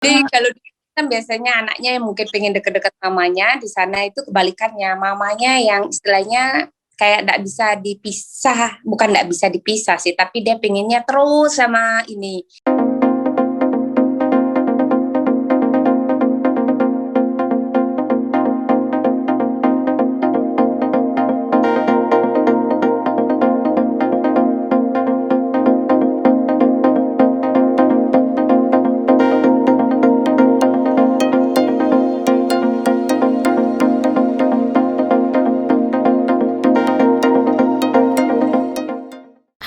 Jadi kalau di sini kan biasanya anaknya yang mungkin pengen deket-deket mamanya, di sana itu kebalikannya, mamanya yang istilahnya kayak tidak bisa dipisah, bukan tidak bisa dipisah sih, tapi dia pengennya terus sama ini.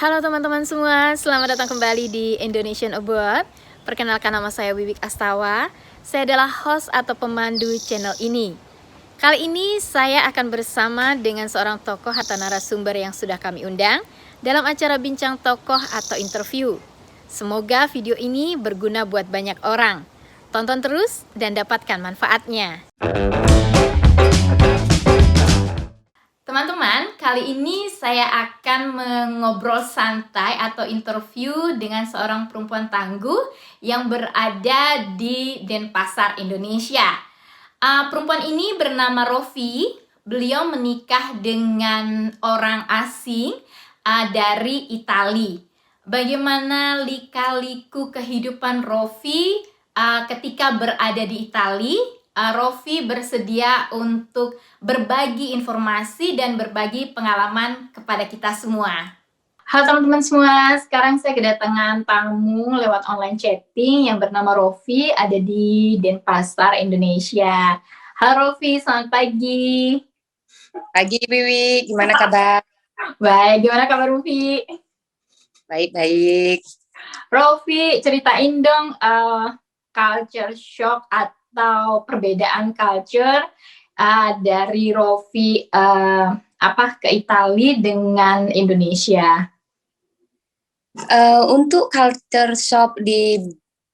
Halo teman-teman semua, selamat datang kembali di Indonesian Abroad. Perkenalkan, nama saya Wiwik Astawa. Saya adalah host atau pemandu channel ini. Kali ini saya akan bersama dengan seorang tokoh atau narasumber yang sudah kami undang dalam acara bincang tokoh atau interview. Semoga video ini berguna buat banyak orang. Tonton terus dan dapatkan manfaatnya. Teman-teman, kali ini saya akan mengobrol santai atau interview dengan seorang perempuan tangguh yang berada di Denpasar, Indonesia. Perempuan ini bernama Rofi. Beliau menikah dengan orang asing dari Italia. Bagaimana lika-liku kehidupan Rofi ketika berada di Italia? Rofi bersedia untuk berbagi informasi dan berbagi pengalaman kepada kita semua. Halo teman-teman semua, sekarang saya kedatangan tamu lewat online chatting yang bernama Rofi, ada di Denpasar, Indonesia. Halo Rofi, selamat pagi. Pagi Wiwi, gimana kabar? Baik, gimana kabar Rofi? Baik-baik. Rofi, ceritain dong culture shock atau perbedaan culture dari Rofi ke Italia dengan Indonesia. Untuk culture shock di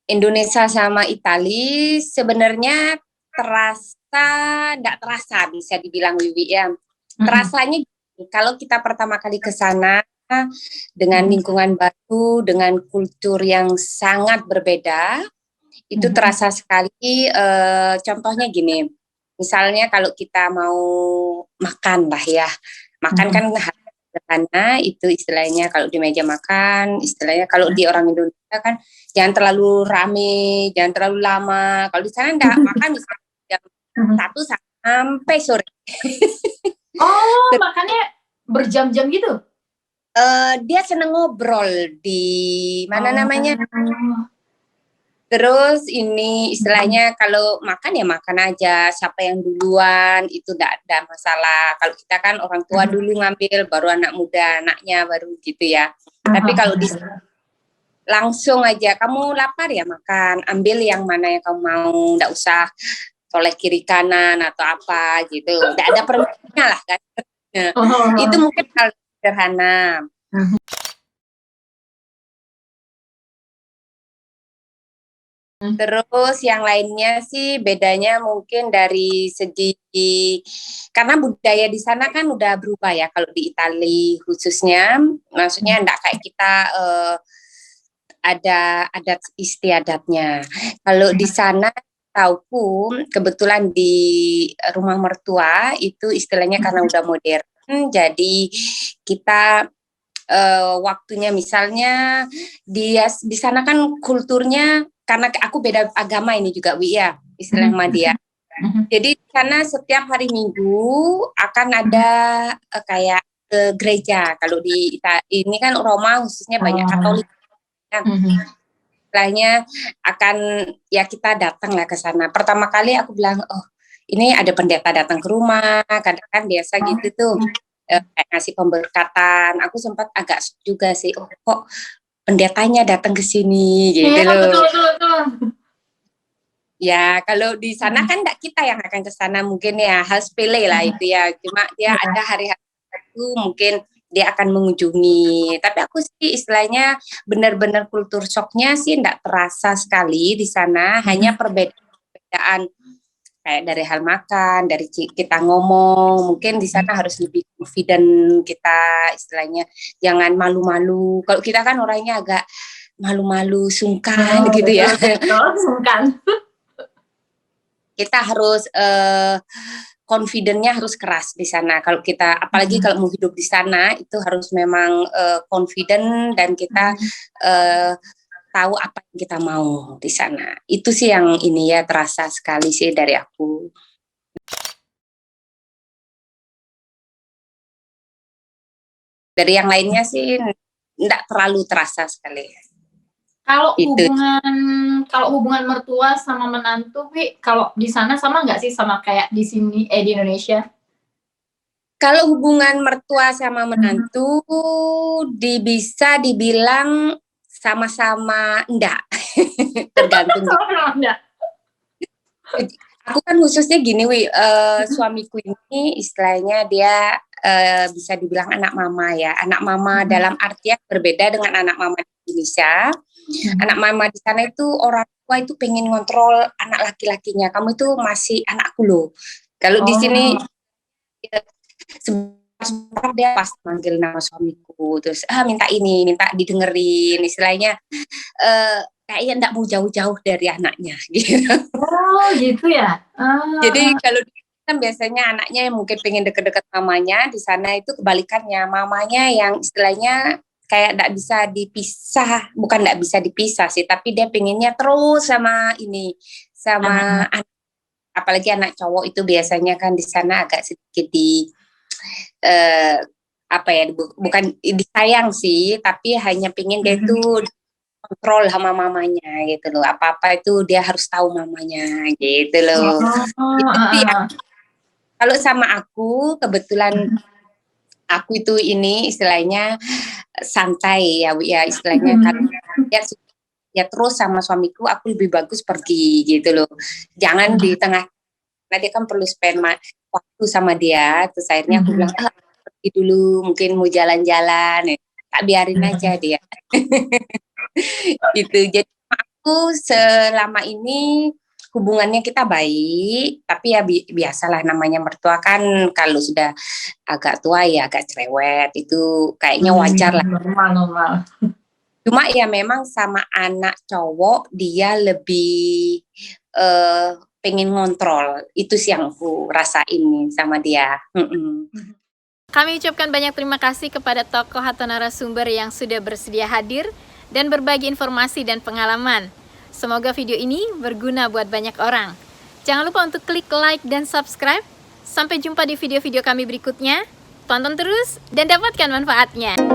Indonesia sama Italia sebenarnya tidak terasa bisa dibilang Wiwi ya. Terasanya kalau kita pertama kali ke sana dengan lingkungan baru, dengan kultur yang sangat berbeda, itu terasa sekali. Contohnya gini, misalnya kalau kita mau makan lah ya, makan kan sederhana, itu istilahnya kalau di meja makan, istilahnya kalau di orang Indonesia kan jangan terlalu rame, jangan terlalu lama. Kalau di sana enggak, makan misalnya jam 1 sampai sore. Oh, makannya berjam-jam gitu? Dia seneng ngobrol di mana namanya. Terus ini istilahnya kalau makan ya makan aja, siapa yang duluan itu tidak ada masalah. Kalau kita kan orang tua dulu ngambil, baru anak muda, anaknya baru gitu ya. Tapi kalau di langsung aja, kamu lapar ya makan, ambil yang mana yang kamu mau, tidak usah toleh kiri kanan atau apa gitu. Tidak ada permintaannya lah kan. Itu mungkin hal sederhana. Terus yang lainnya sih bedanya mungkin dari segi, karena budaya di sana kan udah berubah ya kalau di Italia khususnya, maksudnya enggak kayak kita ada adat istiadatnya. Kalau di sana tauku kebetulan di rumah mertua itu istilahnya karena udah modern, jadi kita waktunya misalnya di sana kan kulturnya, karena aku beda agama ini juga Wi ya, istilah Ahmadiyah. Jadi di sana setiap hari Minggu akan ada kayak ke gereja. Kalau di ini kan Roma khususnya banyak Katolik. Istilahnya akan ya kita datang lah ke sana. Pertama kali aku bilang, oh ini ada pendeta datang ke rumah, kadang kan biasa gitu tuh. Kayak ngasih pemberkatan, aku sempat agak juga sih, oh kok pendetanya datang ke sini gitu loh. Betul. Ya kalau di sana kan enggak kita yang akan ke sana, mungkin ya hal sepele lah itu ya, cuma dia ada hari-hari itu mungkin dia akan mengunjungi. Tapi aku sih istilahnya benar-benar kultur shocknya sih enggak terasa sekali di sana, hanya perbedaan kayak dari hal makan, dari kita ngomong, mungkin di sana harus lebih confident kita, istilahnya jangan malu-malu. Kalau kita kan orangnya agak malu-malu, sungkan gitu ya. Betul, sungkan. Kita harus confident-nya harus keras di sana. Kalau kita, apalagi kalau mau hidup di sana, itu harus memang confident dan kita tahu apa yang kita mau di sana. Itu sih yang ini ya terasa sekali sih dari aku. Dari yang lainnya sih enggak terlalu terasa sekali. Kalau Itu. hubungan mertua sama menantu, Wi, kalau di sana sama nggak sih sama kayak di sini di Indonesia? Kalau hubungan mertua sama menantu bisa dibilang sama-sama enggak. Tergantung. Enggak. Aku kan khususnya gini, suamiku ini istilahnya dia bisa dibilang anak mama ya. Anak mama dalam artian berbeda dengan anak mama di Indonesia. Anak mama di sana itu orang tua itu pengen ngontrol anak laki-lakinya. Kamu itu masih anakku loh. Kalau di sini sebentar dia pas manggil nama suamiku, terus minta ini, minta didengerin, istilahnya kayaknya enggak mau jauh-jauh dari anaknya gitu. Oh gitu ya. Jadi kalau kan biasanya anaknya yang mungkin pengen deket-deket mamanya, di sana itu kebalikannya, mamanya yang istilahnya kayak enggak bisa dipisah, bukan enggak bisa dipisah sih, tapi dia pengennya terus sama ini, sama anak, apalagi anak cowok itu biasanya kan di sana agak sedikit bukan disayang sih, tapi hanya pengen dia itu kontrol sama mamanya gitu loh. Apa-apa itu dia harus tahu mamanya gitu loh. Itu sih ya. Kalau sama aku kebetulan aku itu ini istilahnya santai ya, istilahnya karena ya terus sama suamiku aku lebih bagus pergi gitu loh. Jangan di tengah, nanti kan perlu spend waktu sama dia. Terus akhirnya aku bilang pergi dulu, mungkin mau jalan-jalan, tak biarin aja dia. Gitu. Jadi aku selama ini hubungannya kita baik, tapi ya biasalah namanya mertua kan kalau sudah agak tua ya agak cerewet, itu kayaknya wajar lah. Normal. Cuma ya memang sama anak cowok dia lebih pengen ngontrol, itu sih yang aku rasain sama dia. Kami ucapkan banyak terima kasih kepada tokoh atau narasumber yang sudah bersedia hadir dan berbagi informasi dan pengalaman. Semoga video ini berguna buat banyak orang. Jangan lupa untuk klik like dan subscribe. Sampai jumpa di video-video kami berikutnya. Tonton terus dan dapatkan manfaatnya.